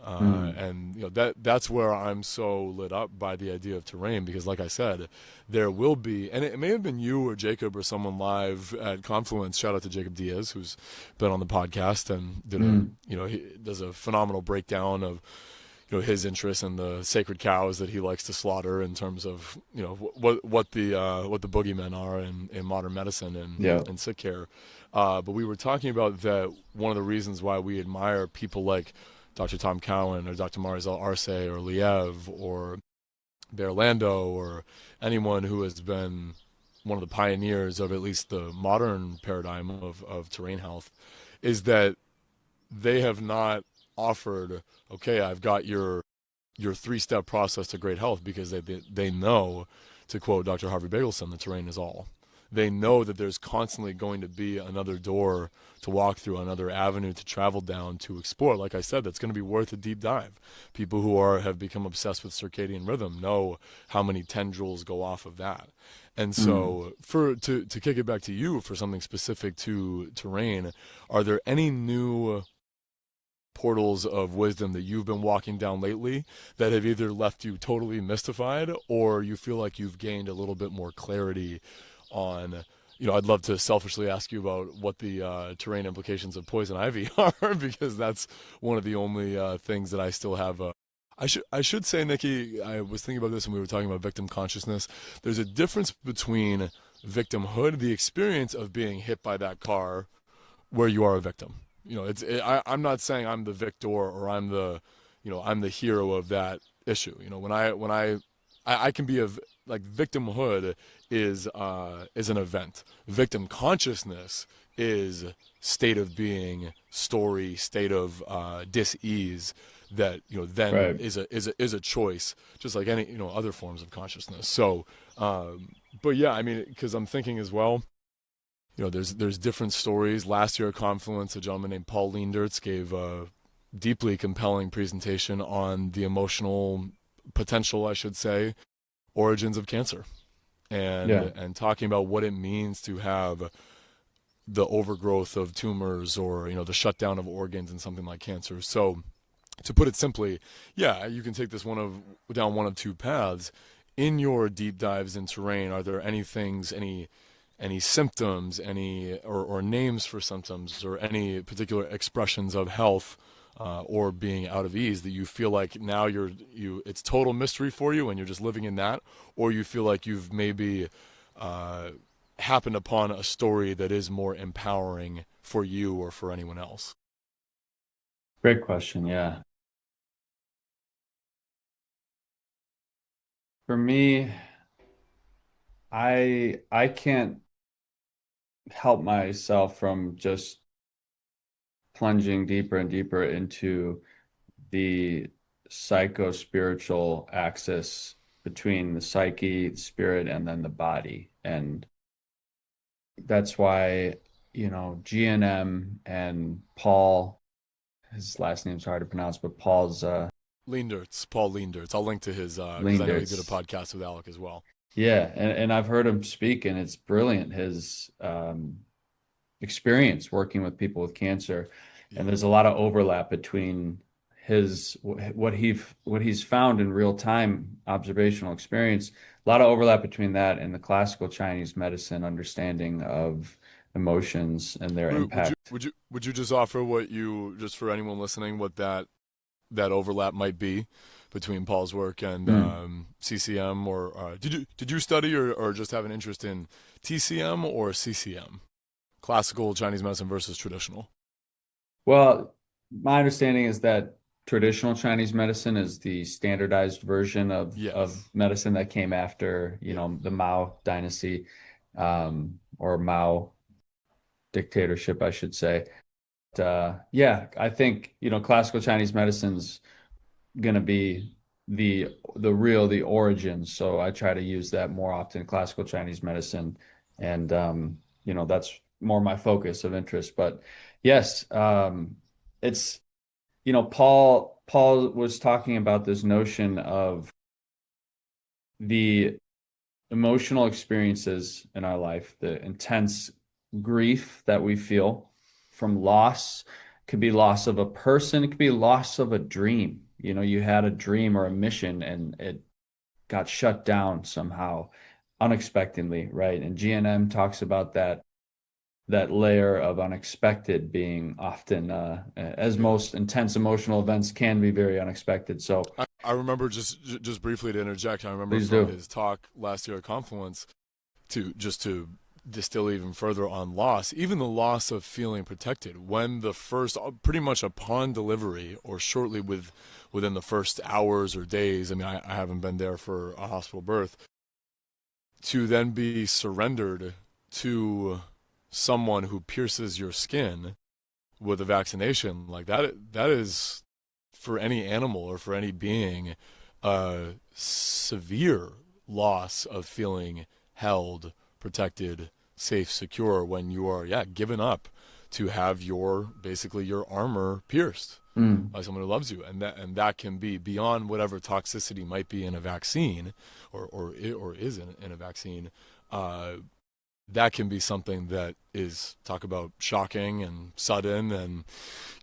Mm. And that's where I'm so lit up by the idea of terrain, because like I said, there will be, and it may have been you or Jacob or someone live at Confluence. Shout out to Jacob Diaz, who's been on the podcast and Mm. he does a phenomenal breakdown of his interest in the sacred cows that he likes to slaughter, in terms of what the boogeymen are in modern medicine Yeah. and sick care. But we were talking about that one of the reasons why we admire people like Dr. Tom Cowan or Dr. Marizel Arce or Liev or Bear Lando or anyone who has been one of the pioneers of at least the modern paradigm of terrain health, is that they have not offered, okay, I've got your three-step process to great health, because they know, to quote Dr. Harvey Bagelson, the terrain is all. They know that there's constantly going to be another door to walk through, another avenue to travel down, to explore. Like I said, that's going to be worth a deep dive. People who have become obsessed with circadian rhythm know how many tendrils go off of that. And Mm. so, to kick it back to you for something specific to terrain, are there any new portals of wisdom that you've been walking down lately that have either left you totally mystified, or you feel like you've gained a little bit more clarity on, I'd love to selfishly ask you about what the terrain implications of poison ivy are, because that's one of the only things that I still have. I should say, Nikki, I was thinking about this when we were talking about victim consciousness. There's a difference between victimhood, the experience of being hit by that car, where you are a victim. I'm not saying I'm the victor, or I'm the hero of that issue. When I can be like, victimhood is an event. Victim consciousness is state of being, story, state of dis-ease that then Right. is a choice, just like any other forms of consciousness. So, but yeah, I mean, because I'm thinking as well. There's different stories. Last year at Confluence, a gentleman named Paul Leendertz gave a deeply compelling presentation on the emotional potential, I should say, origins of cancer, and Yeah. and talking about what it means to have the overgrowth of tumors, or the shutdown of organs in something like cancer. So, to put it simply, yeah, you can take this down one of two paths. In your deep dives in terrain, are there any symptoms, or names for symptoms, or any particular expressions of health, or being out of ease, that you feel like now it's total mystery for you and you're just living in that, or you feel like you've maybe uh, happened upon a story that is more empowering for you or for anyone else? Great question. Yeah. For me, I can't help myself from just plunging deeper and deeper into the psycho-spiritual axis between the psyche, spirit, and then the body. And that's why, GNM and Paul, his last name's hard to pronounce, but Paul's Paul Leendertz. I'll link to his, because I know he did a Leindertz. podcast with Alec as well. Yeah, and I've heard him speak, and it's brilliant. His experience working with people with cancer, and Yeah. there's a lot of overlap between his what he's found in real time observational experience. A lot of overlap between that and the classical Chinese medicine understanding of emotions and their Would you impact. would you would you just offer, what you just for anyone listening, what that overlap might be between Paul's work and Hmm. CCM, or did you study, or just have an interest in TCM or CCM, classical Chinese medicine versus traditional? Well, my understanding is that traditional Chinese medicine is the standardized version of Yes. medicine that came after, Yeah. the Mao dynasty, or Mao dictatorship, I should say. Yeah, I think, classical Chinese medicine's gonna be the origins. So I try to use that more often, classical Chinese medicine, and that's more my focus of interest. But yes, it's Paul was talking about this notion of the emotional experiences in our life, the intense grief that we feel from loss. Could be loss of a person, it could be loss of a dream. You had a dream or a mission and it got shut down somehow unexpectedly, right? And GNM talks about that layer of unexpected being often as Yeah. most intense emotional events can be very unexpected. So I remember, just briefly to interject. I remember please from do. his talk last year at Confluence, to distill even further on loss, even the loss of feeling protected when the first, pretty much upon delivery, or shortly within the first hours or days. I mean, I haven't been there for a hospital birth, to then be surrendered to someone who pierces your skin with a vaccination, like that is, for any animal or for any being, a severe loss of feeling held, protected, safe, secure, when you are, yeah, given up to have basically your armor pierced Mm. by someone who loves you. And that can be beyond whatever toxicity might be in a vaccine, or is in a vaccine. uh, that can be something that is, talk about, shocking and sudden, and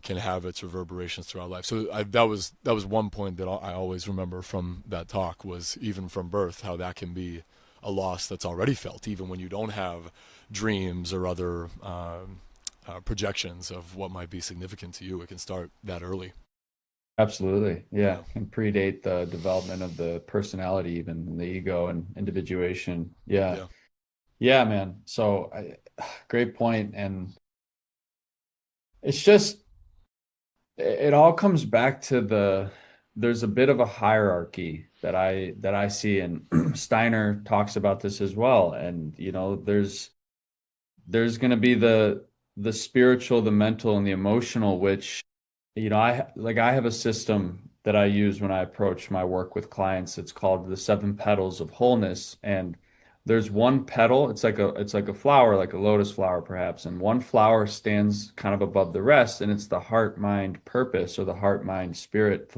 can have its reverberations throughout life. So that was one point that I always remember from that talk, was even from birth, how that can be a loss that's already felt, even when you don't have dreams or other projections of what might be significant to you. It can start that early. Absolutely. Yeah. Yeah. Can predate the development of the personality, even the ego and individuation. Yeah. Yeah. Yeah, man. So great point. And it's just, it all comes back to there's a bit of a hierarchy that I see, and Steiner talks about this as well. And there's going to be the spiritual, the mental, and the emotional, which I have a system that I use when I approach my work with clients. It's called the seven petals of wholeness. And there's one petal, it's like a flower, like a lotus flower perhaps, and one flower stands kind of above the rest, and it's the heart, mind, purpose, or the heart, mind, spirit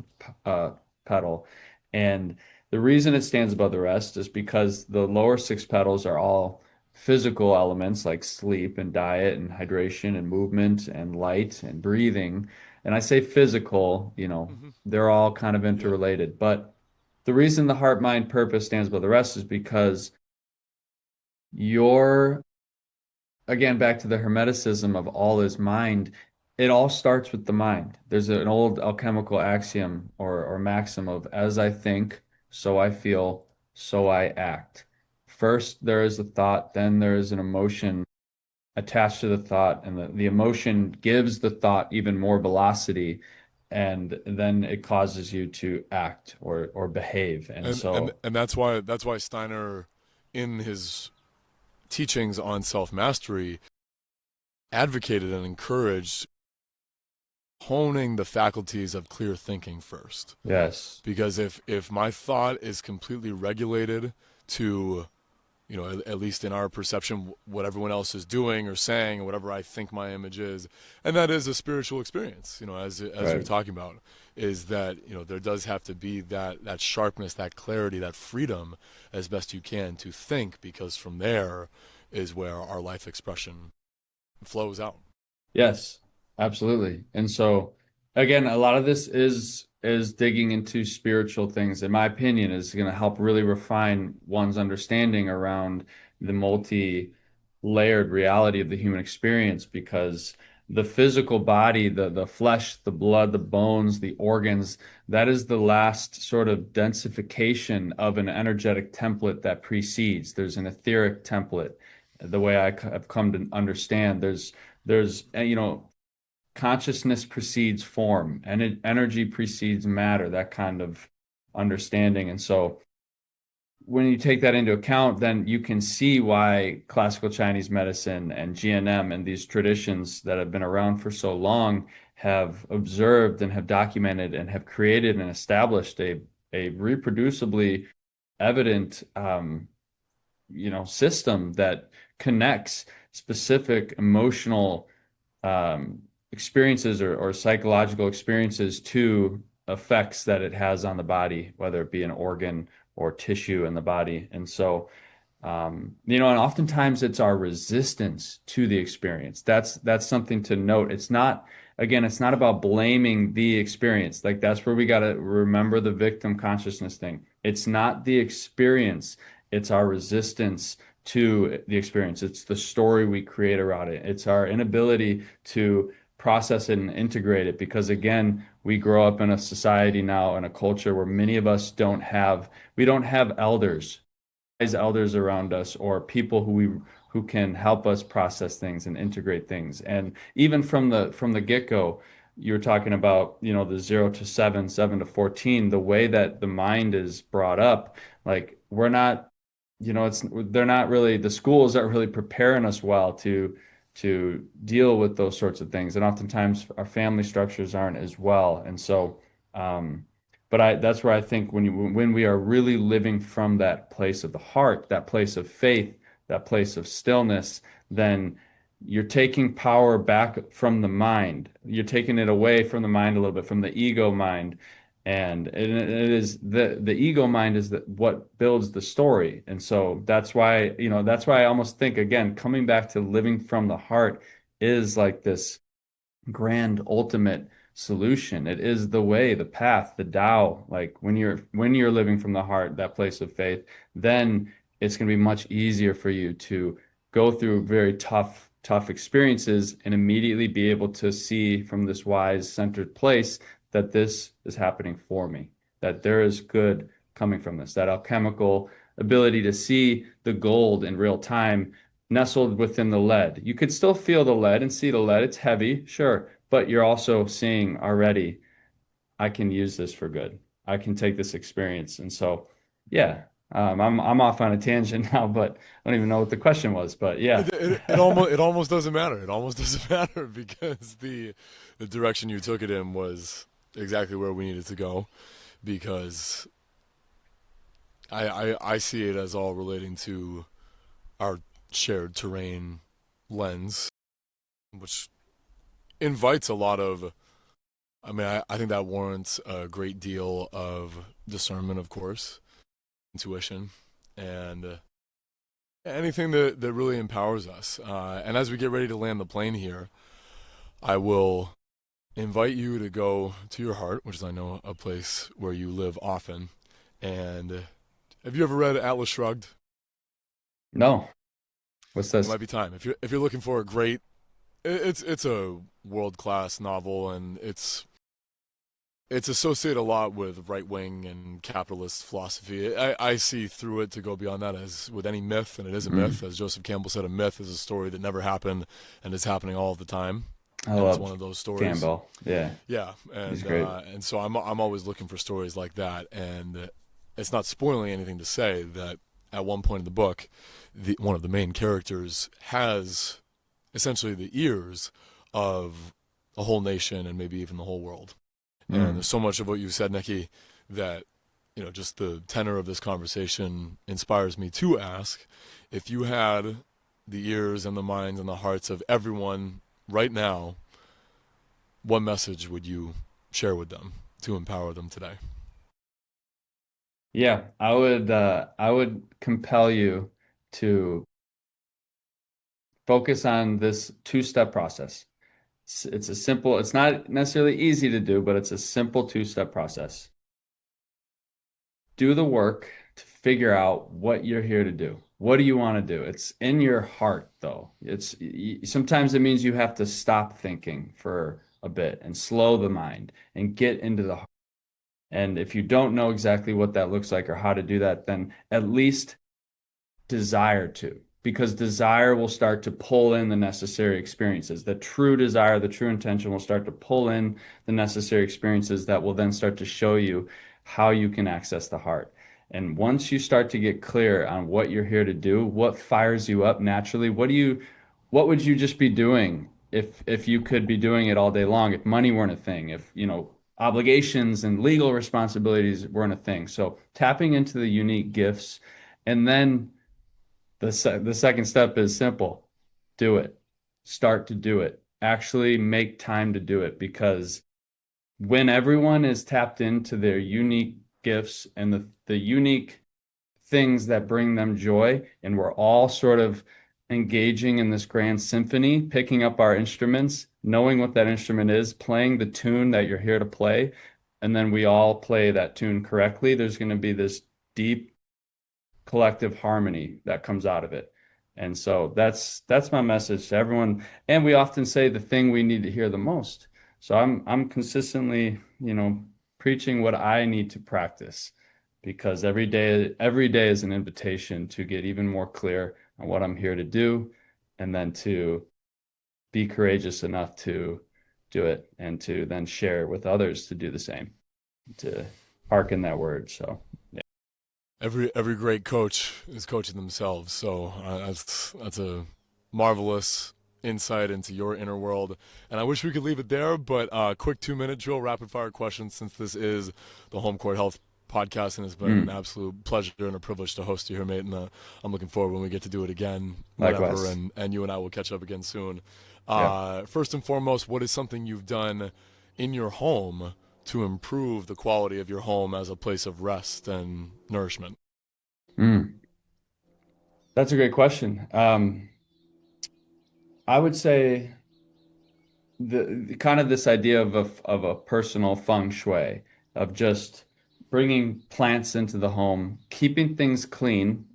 uh, petal. And the reason it stands above the rest is because the lower six petals are all physical elements like sleep and diet and hydration and movement and light and breathing. And I say physical, Hmm. they're all kind of Yeah. interrelated. But the reason the heart, mind, purpose stands above the rest is because you're, again, back to the hermeticism of all is mind. It all starts with the mind. There's an old alchemical axiom or maxim of as I think, so I feel, so I act. First, there is a thought, then there is an emotion attached to the thought, and the emotion gives the thought even more velocity, and then it causes you to act or behave. And so, And that's why Steiner, in his teachings on self mastery, advocated and encouraged honing the faculties of clear thinking first. yes, Because if my thought is completely regulated to, at least in our perception, what everyone else is doing or saying, or whatever I think my image is, and that is a spiritual experience, as you're right. talking about, is that there does have to be that sharpness, that clarity, that freedom as best you can to think, because from there is where our life expression flows out. Yes, absolutely. And so again, a lot of this is digging into spiritual things, in my opinion, is going to help really refine one's understanding around the multi-layered reality of the human experience, because the physical body, the flesh, the blood, the bones, the organs, that is the last sort of densification of an energetic template that precedes. There's an etheric template, the way have come to understand. There's consciousness precedes form and energy precedes matter, that kind of understanding. And so when you take that into account, then you can see why classical Chinese medicine and GNM and these traditions that have been around for so long have observed and have documented and have created and established a reproducibly evident system that connects specific emotional experiences or psychological experiences to effects that it has on the body, whether it be an organ or tissue in the body. And so, and oftentimes it's our resistance to the experience. That's something to note. It's not about blaming the experience. Like that's where we got to remember the victim consciousness thing. It's not the experience, it's our resistance to the experience. It's the story we create around it. It's our inability to process it and integrate it, because again, we grow up in a society now, in a culture where many of us we don't have elders around us, or people who can help us process things and integrate things. And even from the get-go, you're talking about, the 0 to 7, 7 to 14, the way that the mind is brought up, like we're not, they're not really, the schools aren't really preparing us well to deal with those sorts of things. And oftentimes our family structures aren't as well. And so, but that's where I think when we are really living from that place of the heart, that place of faith, that place of stillness, then you're taking power back from the mind. You're taking it away from the mind a little bit, from the ego mind. And it is the ego mind is what builds the story. And so that's why I almost think, again, coming back to living from the heart is like this grand ultimate solution. It is the way, the path, the Tao. Like when you're living from the heart, that place of faith, then it's going to be much easier for you to go through very tough experiences and immediately be able to see from this wise, centered place that this is happening for me, that there is good coming from this, that alchemical ability to see the gold in real time nestled within the lead. You could still feel the lead and see the lead. It's heavy, sure, but you're also seeing already, I can use this for good. I can take this experience. And so, yeah, I'm off on a tangent now, but I don't even know what the question was. But yeah. It almost doesn't matter. It almost doesn't matter because the direction you took it in was exactly where we needed to go. Because I see it as all relating to our shared terrain lens, which invites a lot of. I mean, I think that warrants a great deal of discernment, of course, intuition, and anything that really empowers us. And as we get ready to land the plane here, I will invite you to go to your heart, which is, I know, a place where you live often. And have you ever read Atlas Shrugged? No. What's It this? might be time. If you're looking for a great, it's a world class novel, and it's associated a lot with right wing and capitalist philosophy. I see through it to go beyond that, as with any myth, and it is a myth. Mm, As Joseph Campbell said, a myth is a story that never happened and is happening all the time. I And it's love one of those stories. Campbell. Yeah, Yeah, he's great. and so I'm always looking for stories like that, and it's not spoiling anything to say that at one point in the book, one of the main characters has essentially the ears of a whole nation and maybe even the whole world. And Mm. there's so much of what you said, Nikki, that just the tenor of this conversation inspires me to ask if you had the ears and the minds and the hearts of everyone right now, what message would you share with them to empower them today? Yeah, I would compel you to focus on this two-step process. It's a simple, it's not necessarily easy to do, but it's a simple two-step process. Do the work to figure out what you're here to do. What do you want to do? It's in your heart, though. Sometimes it means you have to stop thinking for a bit and slow the mind and get into the heart. And if you don't know exactly what that looks like or how to do that, then at least desire to, because desire will start to pull in the necessary experiences. The true desire, the true intention will start to pull in the necessary experiences that will then start to show you how you can access the heart. And once you start to get clear on what you're here to do, what fires you up naturally, what would you just be doing if you could be doing it all day long, if money weren't a thing, if, obligations and legal responsibilities weren't a thing. So tapping into the unique gifts, and then the second step is simple. Do it. Start to do it. Actually make time to do it, because when everyone is tapped into their unique gifts and the unique things that bring them joy, and we're all sort of engaging in this grand symphony, picking up our instruments, knowing what that instrument is, playing the tune that you're here to play, and then we all play that tune correctly, there's going to be this deep collective harmony that comes out of it. And so that's my message to everyone. And we often say the thing we need to hear the most. So I'm consistently, preaching what I need to practice, because every day is an invitation to get even more clear on what I'm here to do, and then to be courageous enough to do it, and to then share with others to do the same, to hearken that word. So Every great coach is coaching themselves, so that's a marvelous insight into your inner world. And I wish we could leave it there, but quick 2 minute drill, rapid fire questions, since this is the Home Court Health podcast, and it's been an mm, absolute pleasure and a privilege to host you here, mate. And I'm looking forward when we get to do it again, whenever, likewise. and you and I will catch up again soon. Yeah. First and foremost, what is something you've done in your home to improve the quality of your home as a place of rest and nourishment? Mm. That's a great question. I would say the kind of this idea of a personal feng shui, of just bringing plants into the home, keeping things clean,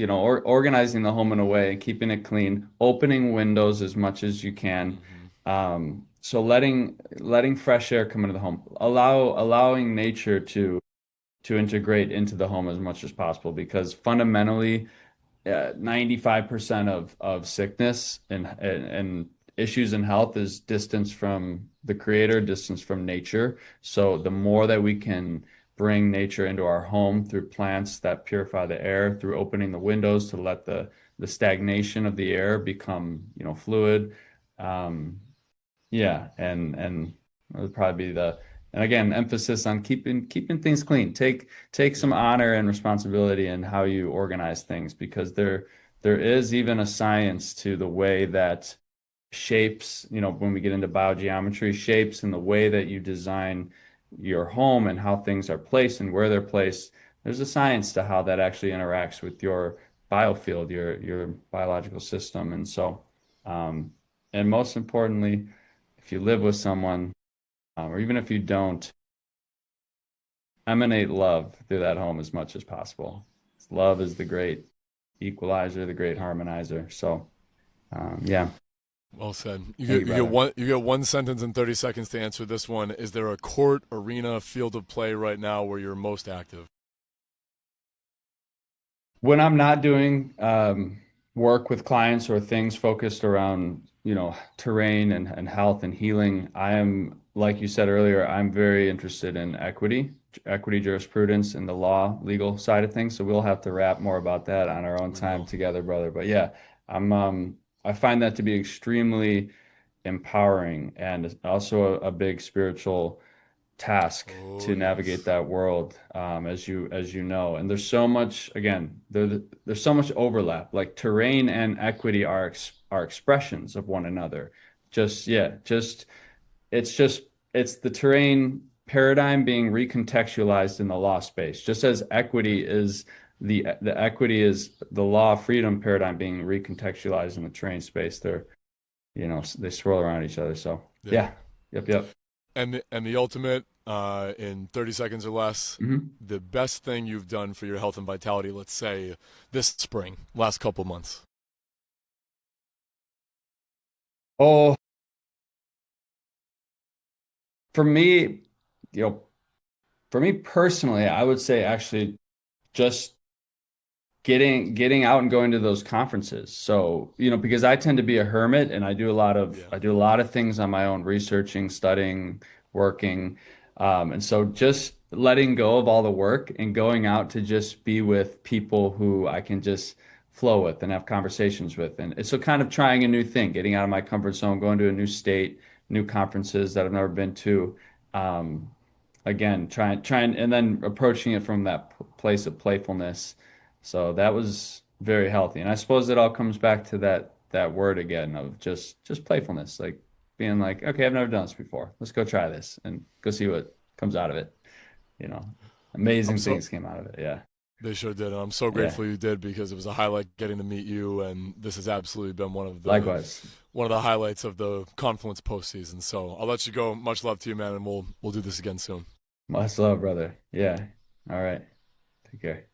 organizing the home in a way and keeping it clean, opening windows as much as you can. Hmm. So letting fresh air come into the home, allowing nature to integrate into the home as much as possible because fundamentally 95% of sickness and issues in health is distance from the creator, distance from nature. So the more that we can bring nature into our home through plants that purify the air, through opening the windows to let the stagnation of the air become, fluid. Um, yeah, and it would probably be and again, emphasis on keeping things clean. Take some Yeah. honor and responsibility in how you organize things because there is even a science to the way that shapes, when we get into biogeometry, shapes and the way that you design your home and how things are placed and where they're placed. There's a science to how that actually interacts with your biofield, your biological system. And so, and most importantly, if you live with someone, or even if you don't, emanate love through that home as much as possible. Love is the great equalizer, the great harmonizer. So, yeah, Well said. thank you, brother. You get 1 sentence and 30 seconds to answer this one. Is there a court, arena, field of play right now where you're most active? When I'm not doing work with clients or things focused around, terrain and health and healing, I am, like you said earlier, I'm very interested in equity jurisprudence and the legal side of things. So we'll have to wrap more about that on our own We time will. together, brother. But yeah, I find that to be extremely empowering and also a big spiritual task Oh to navigate yes. that world, as you know. And there's so much, again, there's so much overlap. Like terrain and equity are expressions of one another. Just yeah, just it's the terrain paradigm being recontextualized in the law space, just as Yeah. equity is the equity is the law of freedom paradigm being recontextualized in the terrain space. They swirl around each other. So Yeah. yeah, yep. And the ultimate, in 30 seconds or less, Hmm. the best thing you've done for your health and vitality, let's say this spring, last couple months. Oh, for me, you know, for me personally, I would say actually just getting out and going to those conferences. So, because I tend to be a hermit and Yeah. I do a lot of things on my own, researching, studying, working. And so just letting go of all the work and going out to just be with people who I can just flow with and have conversations with. And so kind of trying a new thing, getting out of my comfort zone, going to a new state, new conferences that I've never been to. Um, Again, trying, and then approaching it from that place of playfulness. So that was very healthy. And I suppose it all comes back to that word again of just playfulness, like being like, okay, I've never done this before. Let's go try this and go see what comes out of it. You know, I'm amazing so things came out of it. Yeah. They sure did. And I'm so Yeah. grateful you did because it was a highlight getting to meet you, and this has absolutely been Likewise. one of the highlights of the Confluence postseason. So I'll let you go. Much love to you, man, and we'll do this again soon. Much love, brother. Yeah. All right. Take care.